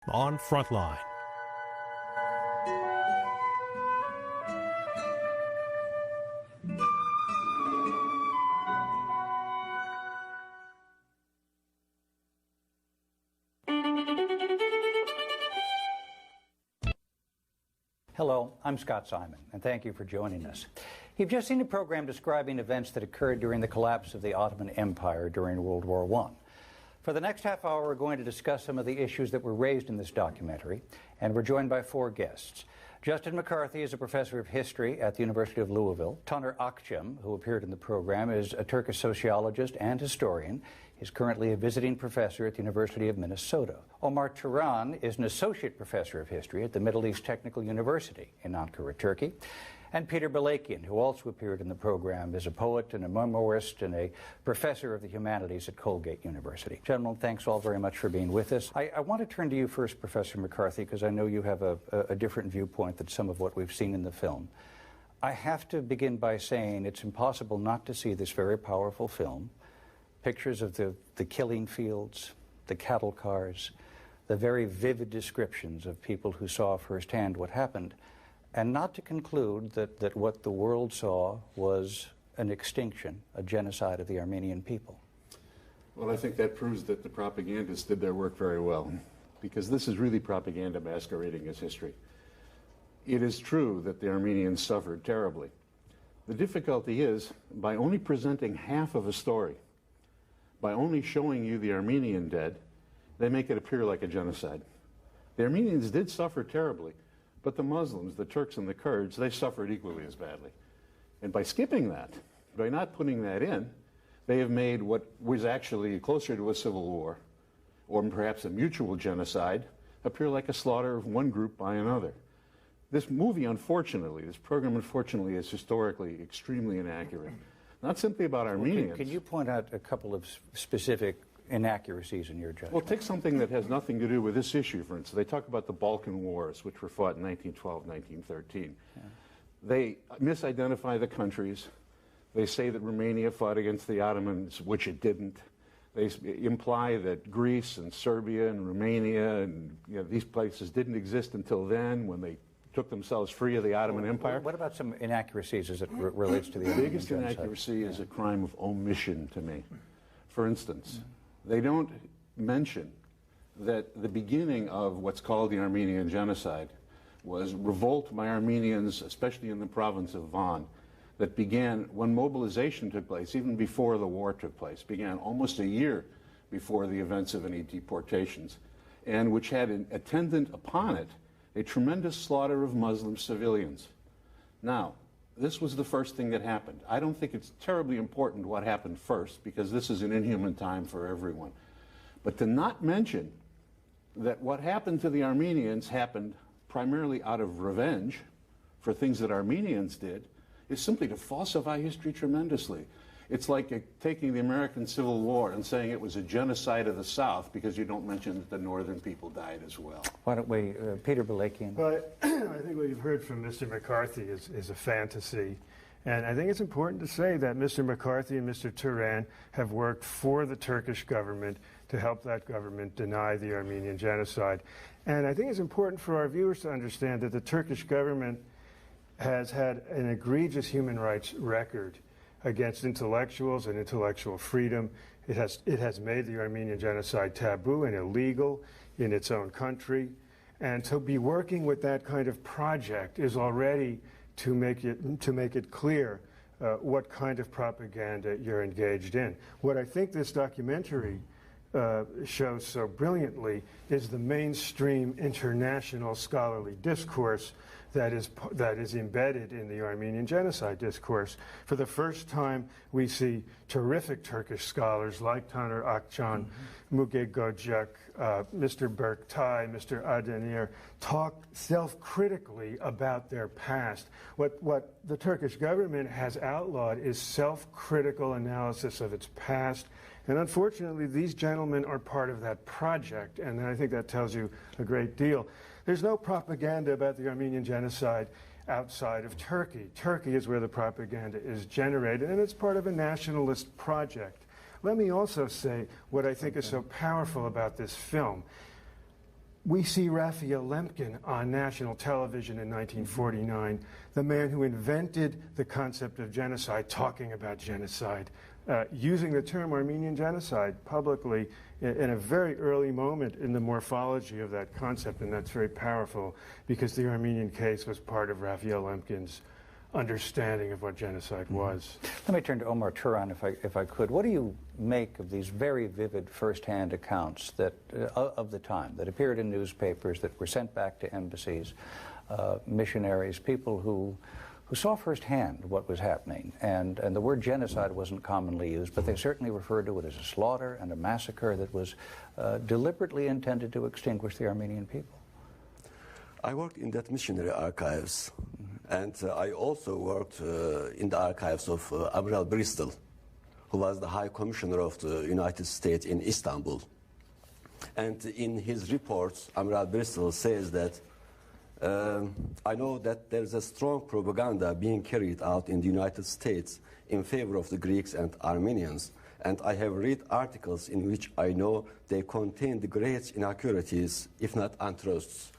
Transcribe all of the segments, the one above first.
on Frontline. Hello, I'm Scott Simon, and thank you for joining us. You've just seen a program describing events that occurred during the collapse of the Ottoman Empire during World War I. For the next half hour, we're going to discuss some of the issues that were raised in this documentary, and we're joined by four guests. Justin McCarthy is a professor of history at the University of Louisville. Taner Akçam, who appeared in the program, is a Turkish sociologist and historian. He's currently a visiting professor at the University of Minnesota. Omar Turan is an associate professor of history at the Middle East Technical University in Ankara, Turkey. And Peter Balakian, who also appeared in the program, is a poet and a memoirist and a professor of the humanities at Colgate University. Gentlemen, thanks all very much for being with us. I want to turn to you first, Professor McCarthy, because I know you have a different viewpoint than some of what we've seen in the film. I have to begin by saying it's impossible not to see this very powerful film. Pictures of the killing fields, the cattle cars, the very vivid descriptions of people who saw firsthand what happened, and not to conclude that what the world saw was an extinction, a genocide of the Armenian people. Well, I think that proves that the propagandists did their work very well, because this is really propaganda masquerading as history. It is true that the Armenians suffered terribly. The difficulty is, by only presenting half of a story, by only showing you the Armenian dead, they make it appear like a genocide. The Armenians did suffer terribly, but the Muslims, the Turks and the Kurds, they suffered equally as badly. And by skipping that, by not putting that in, they have made what was actually closer to a civil war, or perhaps a mutual genocide, appear like a slaughter of one group by another. This movie, unfortunately, this program, unfortunately, is historically extremely inaccurate. Not simply about Armenians. Well, can you point out a couple of specific inaccuracies in your judgment? Well, take something that has nothing to do with this issue, for instance. They talk about the Balkan Wars, which were fought in 1912, 1913. Yeah. They misidentify the countries. They say that Romania fought against the Ottomans, which it didn't. They imply that Greece and Serbia and Romania and these places didn't exist until then, when they took themselves free of the Ottoman Empire. What about some inaccuracies as it relates to the The Armenian biggest genocide? inaccuracy is a crime of omission to me. For instance, they don't mention that the beginning of what's called the Armenian Genocide was revolt by Armenians, especially in the province of Van, that began when mobilization took place, even before the war took place, began almost a year before the events of any deportations, and which had an attendant upon it a tremendous slaughter of Muslim civilians. Now, this was the first thing that happened. I don't think it's terribly important what happened first, because this is an inhuman time for everyone. But to not mention that what happened to the Armenians happened primarily out of revenge for things that Armenians did is simply to falsify history tremendously. It's like taking the American Civil War and saying it was a genocide of the South because you don't mention that the northern people died as well. Why don't we, Peter Balakian? Well, I think what you've heard from Mr. McCarthy is a fantasy. And I think it's important to say that Mr. McCarthy and Mr. Turan have worked for the Turkish government to help that government deny the Armenian genocide. And I think it's important for our viewers to understand that the Turkish government has had an egregious human rights record against intellectuals and intellectual freedom. It has made the Armenian genocide taboo and illegal in its own country. And to be working with that kind of project is already to make it clear what kind of propaganda you're engaged in. What I think this documentary shows so brilliantly is the mainstream international scholarly discourse that is embedded in the Armenian genocide discourse. For the first time, we see terrific Turkish scholars like Taner Akçam, Müge Gocak, Mr. Berktay, Mr. Adenir talk self-critically about their past. What the Turkish government has outlawed is self-critical analysis of its past. And unfortunately, these gentlemen are part of that project, and I think that tells you a great deal. There's no propaganda about the Armenian genocide outside of Turkey. Turkey is where the propaganda is generated, and it's part of a nationalist project. Let me also say what I think is so powerful about this film. we see Raphael Lemkin on national television in 1949, the man who invented the concept of genocide, talking about genocide, using the term Armenian genocide publicly in a very early moment in the morphology of that concept, and that's very powerful because the Armenian case was part of Raphael Lemkin's understanding of what genocide was. Let me turn to Omar Turan, if I could. What do you make of these very vivid first-hand accounts that of the time that appeared in newspapers, that were sent back to embassies, missionaries, people who saw firsthand what was happening? And the word genocide wasn't commonly used, but they certainly referred to it as a slaughter and a massacre that was deliberately intended to extinguish the Armenian people. I worked in that missionary archives, and I also worked in the archives of Admiral Bristol, who was the High Commissioner of the United States in Istanbul. And in his reports, Admiral Bristol says that, I know that there's a strong propaganda being carried out in the United States in favor of the Greeks and Armenians, and I have read articles in which I know they contain the great inaccuracies, if not untruths.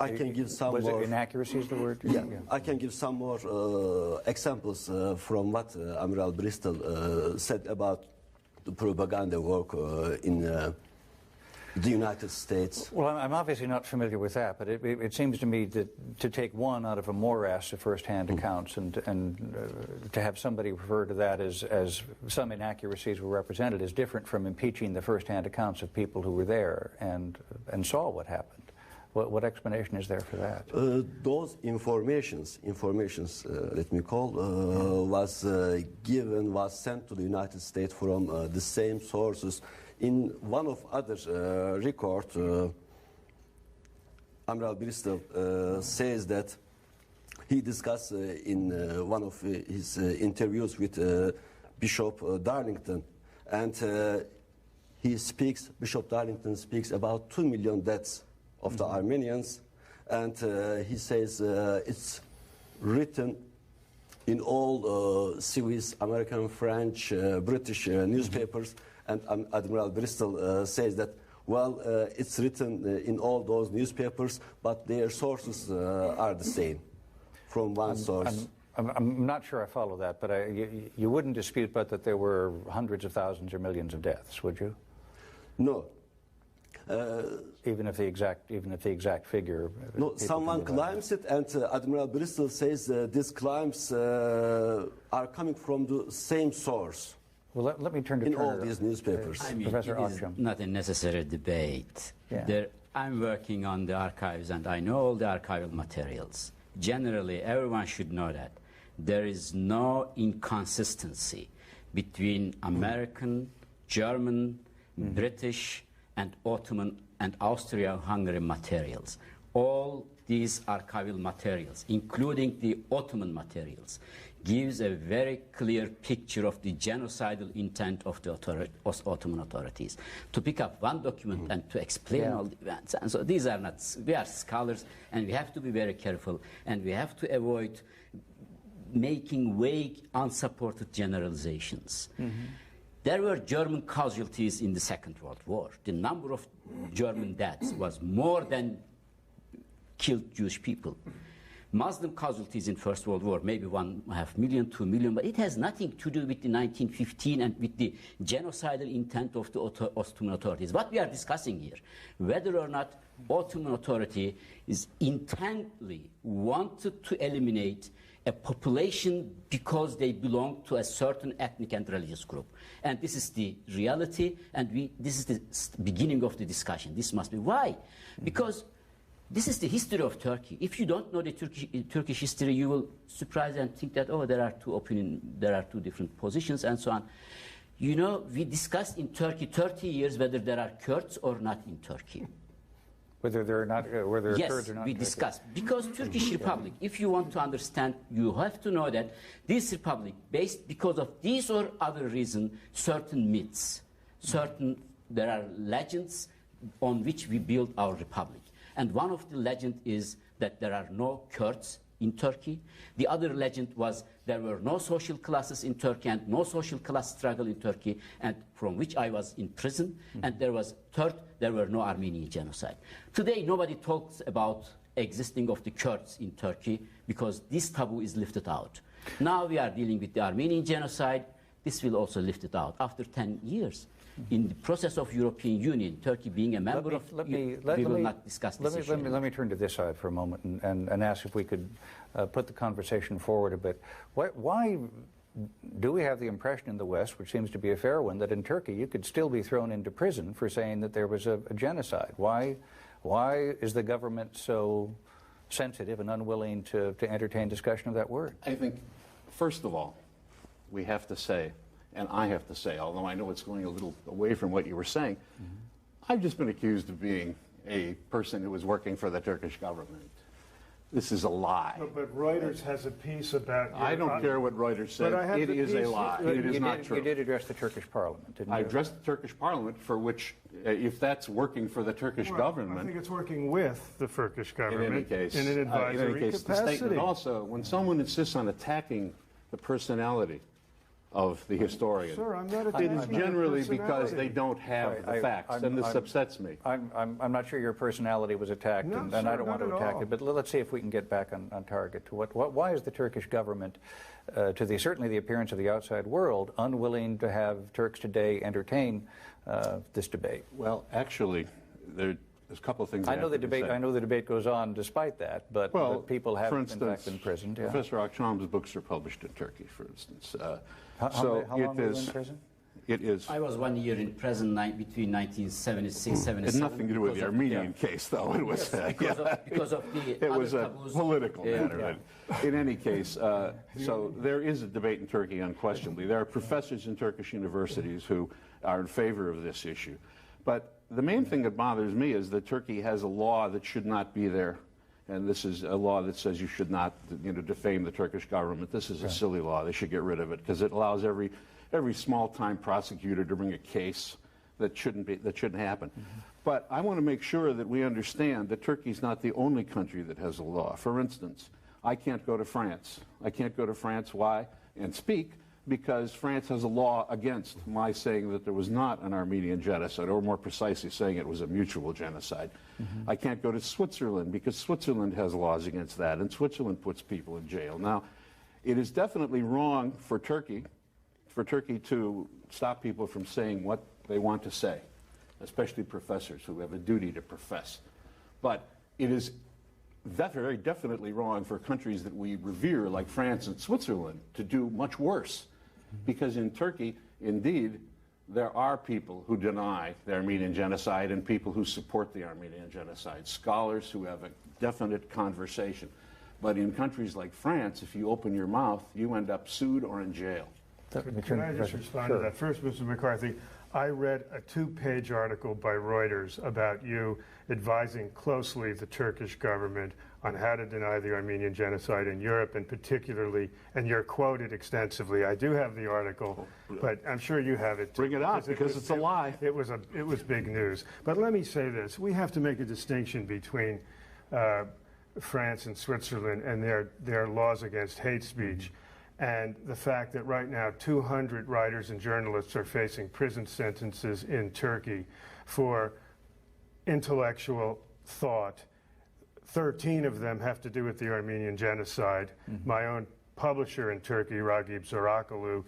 I can give some Was more. it inaccuracy is the word? Yeah, I can give some more examples from what Admiral Bristol said about the propaganda work in the United States. Well, I'm obviously not familiar with that, but it seems to me that to take one out of a morass of first-hand accounts and to have somebody refer to that as some inaccuracies were represented is different from impeaching the first-hand accounts of people who were there and saw what happened. What explanation is there for that? Those informations, let me call, was sent to the United States from the same sources. In one of other record, Admiral Bristol says that he discussed in one of his interviews with Bishop Darlington, and Bishop Darlington speaks about 2 million deaths of the Armenians, and he says it's written in all Swiss, American, French, British newspapers, and Admiral Bristol says that, well, it's written in all those newspapers, but their sources are the same, from one source. I'm not sure I follow that, but you wouldn't dispute but that there were hundreds of thousands or millions of deaths, would you? No. Even if the exact figure. No, someone claims it, and Admiral Bristol says these claims are coming from the same source. Well, let me turn to in all these newspapers. I mean, Professor it is Akşam. not a necessary debate. Yeah. I'm working on the archives, and I know all the archival materials. Generally, everyone should know that there is no inconsistency between American, German, British, and Ottoman and Austria-Hungary materials. All these archival materials, including the Ottoman materials, gives a very clear picture of the genocidal intent of the Ottoman authorities. To pick up one document and to explain all the events. And so these are not, we are scholars, and we have to be very careful, and we have to avoid making vague, unsupported generalizations. There were German casualties in the Second World War. The number of German deaths was more than killed Jewish people. Muslim casualties in First World War, maybe 1.5 million, 2 million, but it has nothing to do with the 1915 and with the genocidal intent of the Ottoman authorities. What we are discussing here, whether or not Ottoman authority is intently wanted to eliminate a population because they belong to a certain ethnic and religious group. And this is the reality, and this is the beginning of the discussion. This must be. Why? Because this is the history of Turkey. If you don't know the Turkish history, you will surprise and think that, oh, there are two different positions and so on. You know, we discussed in Turkey 30 years whether there are Kurds or not in Turkey. Whether there are not, whether yes, Kurds or not. we discussed. Because Turkish Republic, if you want to understand, you have to know that this republic, based because of these or other reason, certain myths, there are legends on which we build our republic. And one of the legends is that there are no Kurds in Turkey. The other legend was there were no social classes in Turkey and no social class struggle in Turkey, and from which I was in prison. And there was third, there were no Armenian genocide. Today, nobody talks about existing of the Kurds in Turkey because this taboo is lifted out. Now we are dealing with the Armenian genocide. This will also lift it out after 10 years. In the process of European Union, Turkey being a member we will not discuss this issue. Let me turn to this side for a moment and ask if we could put the conversation forward a bit. Why do we have the impression in the West, which seems to be a fair one, that in Turkey you could still be thrown into prison for saying that there was a genocide? Why is the government so sensitive and unwilling to entertain discussion of that word? I think, first of all, we have to say, and I have to say, although I know it's going a little away from what you were saying, I've just been accused of being a person who was working for the Turkish government. This is a lie. But Reuters has a piece about... I don't care what Reuters said. It is a lie. It is not true. You did address the Turkish parliament, didn't you? I addressed the Turkish parliament, for which, if that's working for the Turkish government... I think it's working with the Turkish government in any case, in an advisory the capacity. statement also, when someone insists on attacking the personality of the historian, Sir, I'm not it attacking is your generally because personality. they don't have the facts, and this upsets me. I'm not sure your personality was attacked, No, and sir, I don't want not to at attack all. it, but let's see if we can get back on target to why is the Turkish government, certainly the appearance of the outside world, unwilling to have Turks today entertain this debate? Well, actually, there's a couple of things I know the debate goes on despite that, but people have for in instance, fact been imprisoned. Yeah. Professor Akşam's books are published in Turkey, for instance. How long were you in prison? It is. I was 1 year in prison between 1976 77. It had nothing to do with the Armenian case, though. It was because of the it was a taboos. political matter. In any case, so there is a debate in Turkey, unquestionably. There are professors in Turkish universities who are in favor of this issue. But the main thing that bothers me is that Turkey has a law that should not be there. And this is a law that says you should not, defame the Turkish government. This is a silly law. They should get rid of it because it allows every small-time prosecutor to bring a case that shouldn't happen. But I want to make sure that we understand that Turkey's not the only country that has a law. For instance, I can't go to France. I can't go to France. Why? And speak. Because France has a law against my saying that there was not an Armenian genocide, or more precisely saying it was a mutual genocide. I can't go to Switzerland because Switzerland has laws against that, and Switzerland puts people in jail. Now, it is definitely wrong for Turkey to stop people from saying what they want to say, especially professors who have a duty to profess. But it is very definitely wrong for countries that we revere, like France and Switzerland, to do much worse. Because in Turkey, indeed, there are people who deny the Armenian genocide and people who support the Armenian genocide, scholars who have a definite conversation. But in countries like France, if you open your mouth, you end up sued or in jail. Can I just respond to that? First, Mr. McCarthy, I read a 2-page article by Reuters about you advising closely the Turkish government on how to deny the Armenian genocide in Europe, and particularly, and you're quoted extensively. I do have the article, but I'm sure you have it too. Bring it out, because it's a lie. It was big news. But let me say this. We have to make a distinction between France and Switzerland and their laws against hate speech. And the fact that right now 200 writers and journalists are facing prison sentences in Turkey for intellectual thought. 13 of them have to do with the Armenian genocide. My own publisher in Turkey, Ragib Zorakolu,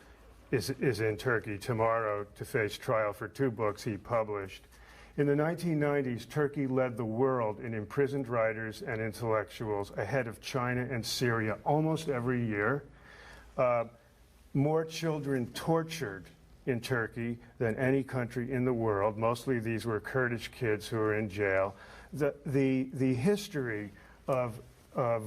is in Turkey tomorrow to face trial for 2 books he published. In the 1990s, Turkey led the world in imprisoned writers and intellectuals, ahead of China and Syria almost every year. More children tortured in Turkey than any country in the world. Mostly these were Kurdish kids who were in jail. The history of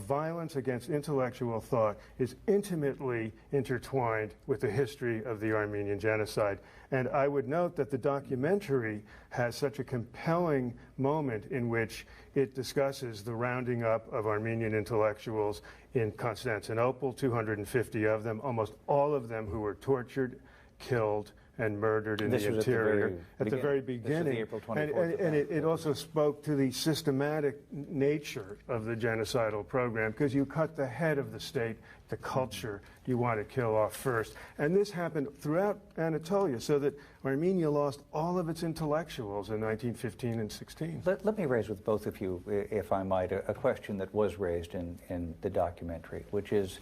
violence against intellectual thought is intimately intertwined with the history of the Armenian genocide. And I would note that the documentary has such a compelling moment in which it discusses the rounding up of Armenian intellectuals in Constantinople, 250 of them, almost all of them who were tortured, killed, and murdered in This the was interior at the very beginning. This is the April 24th and event. it also spoke to the systematic nature of the genocidal program, because you cut the head of the state, the culture you want to kill off first. And this happened throughout Anatolia, so that Armenia lost all of its intellectuals in 1915 and 16. Let me raise with both of you, if I might, a question that was raised in the documentary, which is,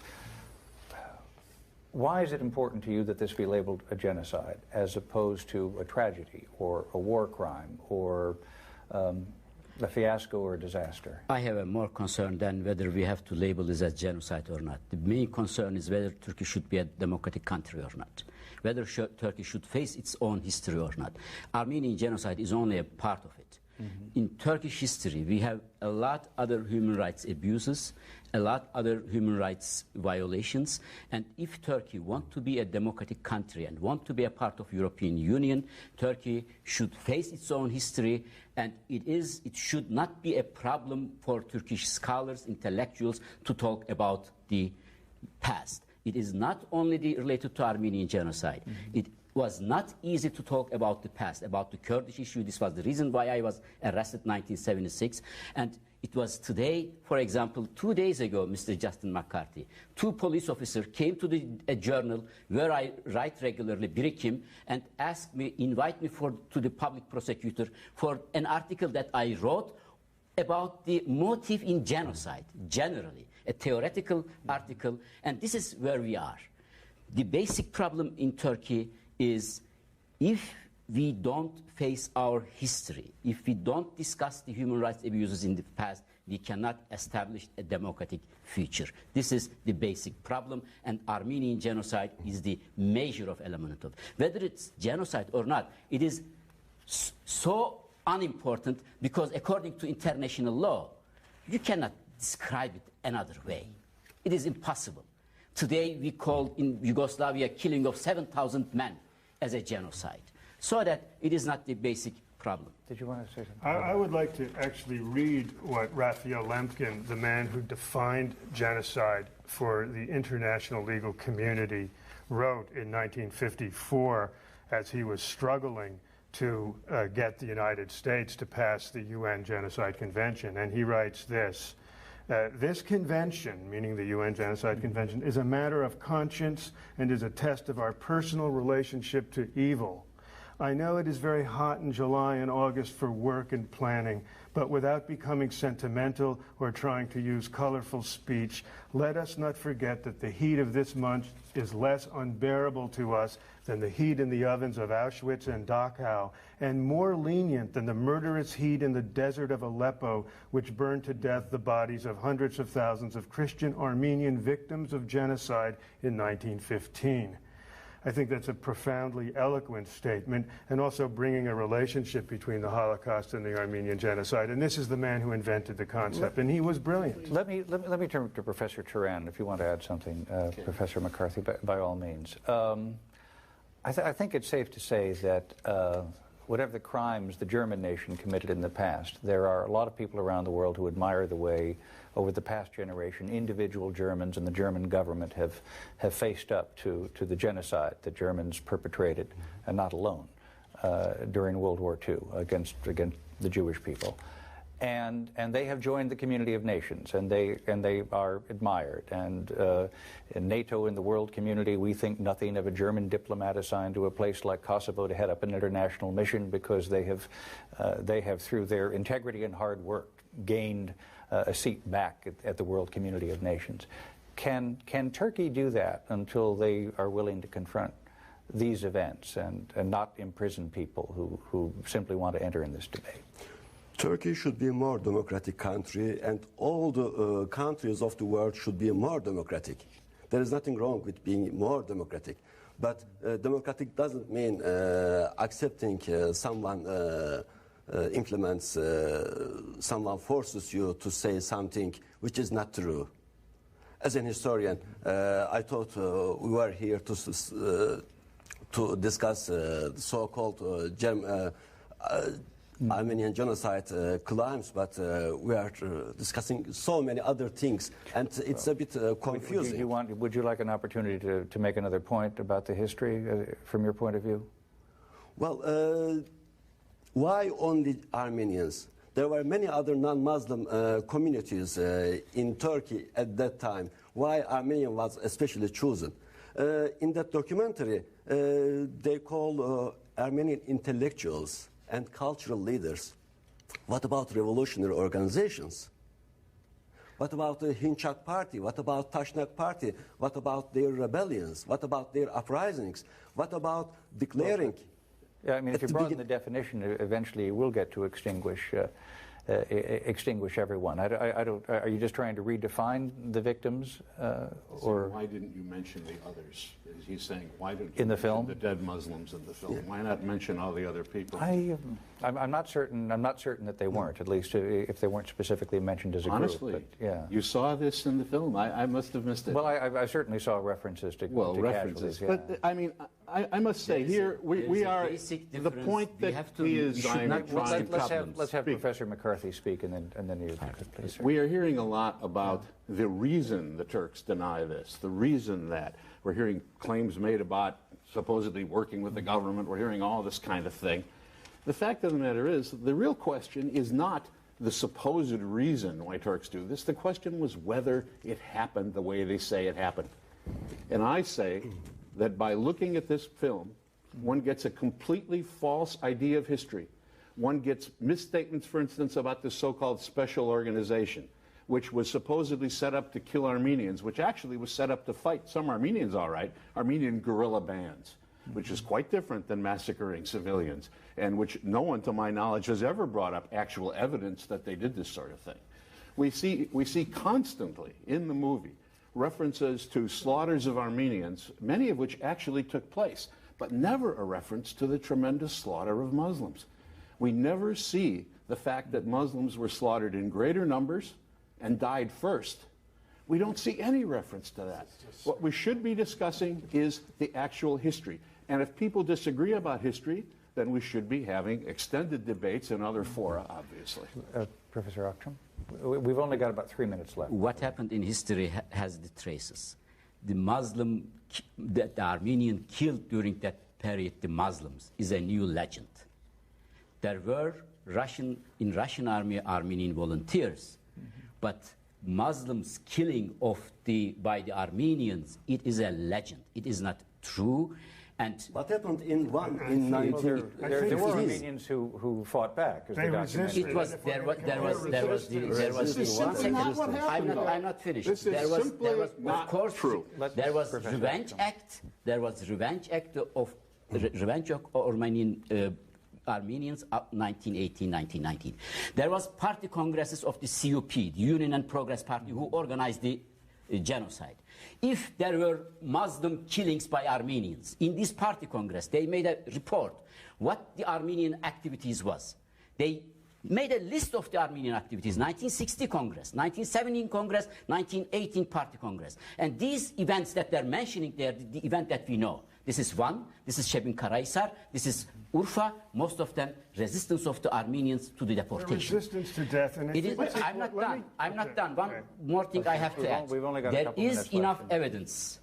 why is it important to you that this be labeled a genocide as opposed to a tragedy or a war crime or a fiasco or a disaster? I have a more concern than whether we have to label this as genocide or not. The main concern is whether Turkey should be a democratic country or not, whether Turkey should face its own history or not. Armenian genocide is only a part of it. In Turkish history, we have a lot other human rights abuses, a lot other human rights violations, and if Turkey wants to be a democratic country and want to be a part of European Union, Turkey should face its own history, and it should not be a problem for Turkish scholars, intellectuals to talk about the past. It is not only related to Armenian genocide. It was not easy to talk about the past, about the Kurdish issue. This was the reason why I was arrested in 1976. And it was today, for example, 2 days ago, Mr. Justin McCarthy, 2 police officers came to a journal where I write regularly, Birikim, and asked me, invite me to the public prosecutor for an article that I wrote about the motive in genocide, generally, a theoretical article, and this is where we are. The basic problem in Turkey is, if we don't face our history, if we don't discuss the human rights abuses in the past, we cannot establish a democratic future. This is the basic problem, and Armenian genocide is the measure of element of. Whether it's genocide or not, it is so unimportant, because according to international law, you cannot describe it another way. It is impossible. Today we call in Yugoslavia killing of 7,000 men as a genocide, so that it is not the basic problem. Did you want to say something? I would like to actually read what Raphael Lemkin, the man who defined genocide for the international legal community, wrote in 1954 as he was struggling to get the United States to pass the UN Genocide Convention. And he writes this: this convention, meaning the UN Genocide Convention, is a matter of conscience and is a test of our personal relationship to evil. I know it is very hot in July and August for work and planning, but without becoming sentimental or trying to use colorful speech, let us not forget that the heat of this month is less unbearable to us than the heat in the ovens of Auschwitz and Dachau, and more lenient than the murderous heat in the desert of Aleppo, which burned to death the bodies of hundreds of thousands of Christian Armenian victims of genocide in 1915. I think that's a profoundly eloquent statement, and also bringing a relationship between the Holocaust and the Armenian genocide. And this is the man who invented the concept, and he was brilliant. Let me turn to Professor Turan, if you want to add something, okay. Professor McCarthy, by all means. I think it's safe to say that whatever the crimes the German nation committed in the past, there are a lot of people around the world who admire the way, over the past generation, individual Germans and the German government have faced up to the genocide that Germans perpetrated, and not alone, during World War II against the Jewish people. And they have joined the community of nations, and they are admired. And in NATO, in the world community, we think nothing of a German diplomat assigned to a place like Kosovo to head up an international mission, because they have through their integrity and hard work gained a seat back at the world community of nations. Can Turkey do that until they are willing to confront these events and not imprison people who simply want to enter in this debate? Turkey should be a more democratic country, and all the countries of the world should be more democratic. There is nothing wrong with being more democratic. But democratic doesn't mean accepting someone implements, someone forces you to say something which is not true. As an historian, I thought we were here to discuss the so-called Armenian genocide claims, but we are discussing so many other things, and it's a bit confusing. Would you like an opportunity to make another point about the history from your point of view? Well, why only Armenians? There were many other non-Muslim communities in Turkey at that time. Why Armenian was especially chosen? In that documentary, they call Armenian intellectuals and cultural leaders. What about revolutionary organizations? What about the Hinchak Party? What about Tashnak Party? What about their rebellions? What about their uprisings? What about declaring? Yeah, I mean, if you broaden the definition, eventually you will get to extinguish everyone. I don't. Are you just trying to redefine the victims, or why didn't you mention the others? He's saying, why didn't you in the mention film the dead Muslims in the film? Yeah. Why not mention all the other people? I'm not certain. I'm not certain that they weren't. At least if they weren't specifically mentioned as a Honestly, group. But, yeah. You saw this in the film. I must have missed it. Well, I certainly saw references to references. casualties. Yeah. But I mean, I must say here we are the point that he is. Let's have Professor McCarthy speak, and then you, please. Sir. We are hearing a lot about the reason the Turks deny this, the reason that we're hearing claims made about supposedly working with the government. We're hearing all this kind of thing. The fact of the matter is, the real question is not the supposed reason why Turks do this. The question was whether it happened the way they say it happened. And I say that by looking at this film, one gets a completely false idea of history. One gets misstatements, for instance, about this so-called special organization, which was supposedly set up to kill Armenians, which actually was set up to fight some Armenians, all right, Armenian guerrilla bands, which is quite different than massacring civilians, and which no one, to my knowledge, has ever brought up actual evidence that they did this sort of thing. We see constantly in the movie references to slaughters of Armenians, many of which actually took place, but never a reference to the tremendous slaughter of Muslims. We never see the fact that Muslims were slaughtered in greater numbers and died first. We don't see any reference to that. What we should be discussing is the actual history. And if people disagree about history, then we should be having extended debates in other fora, obviously. Professor Akram, we've only got about 3 minutes left. What happened in history has the traces. The the Armenian killed during that period the Muslims is a new legend. There were Russian army Armenian volunteers, but Muslims killing by the Armenians, it is a legend. It is not true. And what happened in 19? There were Armenians who fought back. As they resisted. It was there was one second. I'm not finished. There was of course true. There was Revenge Act. There was Revenge Act of Revenge of Armenian. Armenians up 1918, 1919. There was party congresses of the CUP, the Union and Progress Party, who organized the genocide. If there were Muslim killings by Armenians in this party congress, they made a report what the Armenian activities was. They made a list of the Armenian activities, 1960 Congress, 1917 Congress, 1918 Party Congress. And these events that they're mentioning there, the event that we know. This is one, this is Shebin Karahisar, this is Urfa, most of them resistance of the Armenians to the deportation. Resistance to death. And I'm not done. One more thing I have to add. There is enough evidence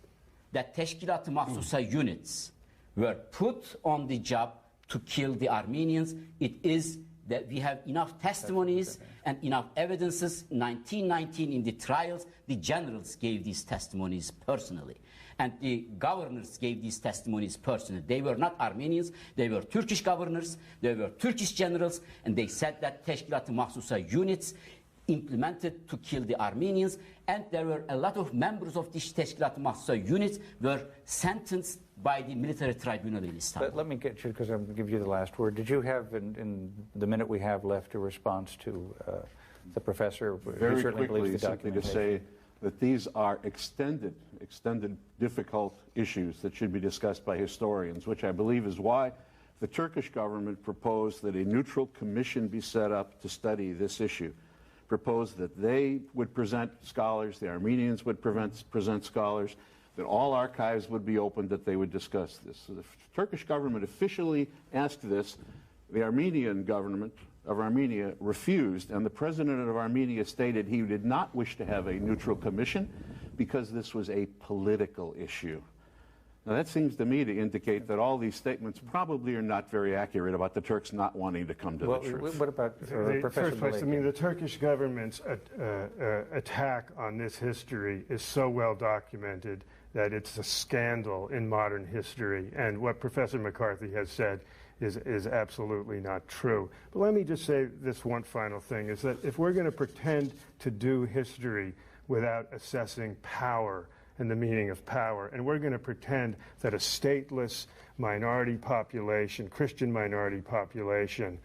that Teşkilat-ı Mahsusa units were put on the job to kill the Armenians. It is that we have enough testimonies and enough evidences. 1919 in the trials, the generals gave these testimonies personally. And the governors gave these testimonies personally. They were not Armenians, they were Turkish governors, they were Turkish generals, and they said that Teşkilat-ı Mahsusa units implemented to kill the Armenians, and there were a lot of members of these Teşkilat-ı Mahsusa units were sentenced by the military tribunal in Istanbul. But let me get you, because I'm going to give you the last word. Did you have, in the minute we have left, a response to the professor? Very quickly, simply to say that these are extended, difficult issues that should be discussed by historians, which I believe is why the Turkish government proposed that a neutral commission be set up to study this issue. Proposed that they would present scholars, the Armenians would present scholars, that all archives would be opened, that they would discuss this. So the Turkish government officially asked this. The Armenian government of Armenia refused, and the president of Armenia stated he did not wish to have a neutral commission because this was a political issue. Now, that seems to me to indicate that all these statements probably are not very accurate about the Turks not wanting to come to the truth. What about Professor First place, I Malek? mean, the Turkish government's attack on this history is so well documented that it's a scandal in modern history. And what Professor McCarthy has said is absolutely not true. But let me just say this one final thing, is that if we're going to pretend to do history without assessing power and the meaning of power, and we're going to pretend that a stateless minority population, Christian minority population,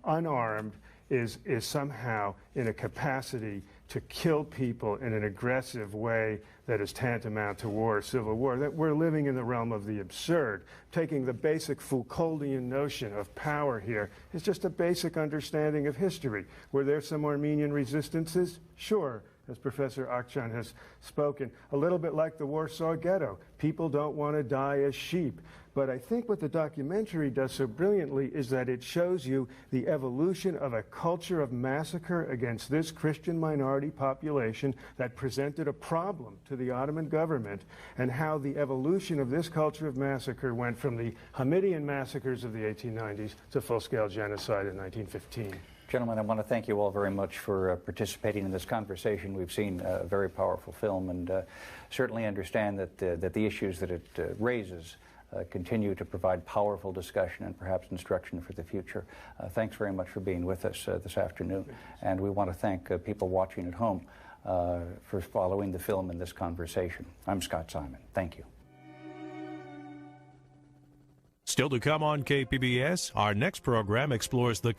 unarmed, is somehow in a capacity to kill people in an aggressive way that is tantamount to war, civil war, that we're living in the realm of the absurd. Taking the basic Foucauldian notion of power here is just a basic understanding of history. Were there some Armenian resistances? Sure, as Professor Akçan has spoken, a little bit like the Warsaw Ghetto. People don't want to die as sheep. But I think what the documentary does so brilliantly is that it shows you the evolution of a culture of massacre against this Christian minority population that presented a problem to the Ottoman government, and how the evolution of this culture of massacre went from the Hamidian massacres of the 1890s to full-scale genocide in 1915. Gentlemen, I want to thank you all very much for participating in this conversation. We've seen a very powerful film, and certainly understand that the issues that it raises continue to provide powerful discussion and perhaps instruction for the future. Thanks very much for being with us this afternoon. And we want to thank people watching at home for following the film in this conversation. I'm Scott Simon. Thank you. Still to come on KPBS, our next program explores the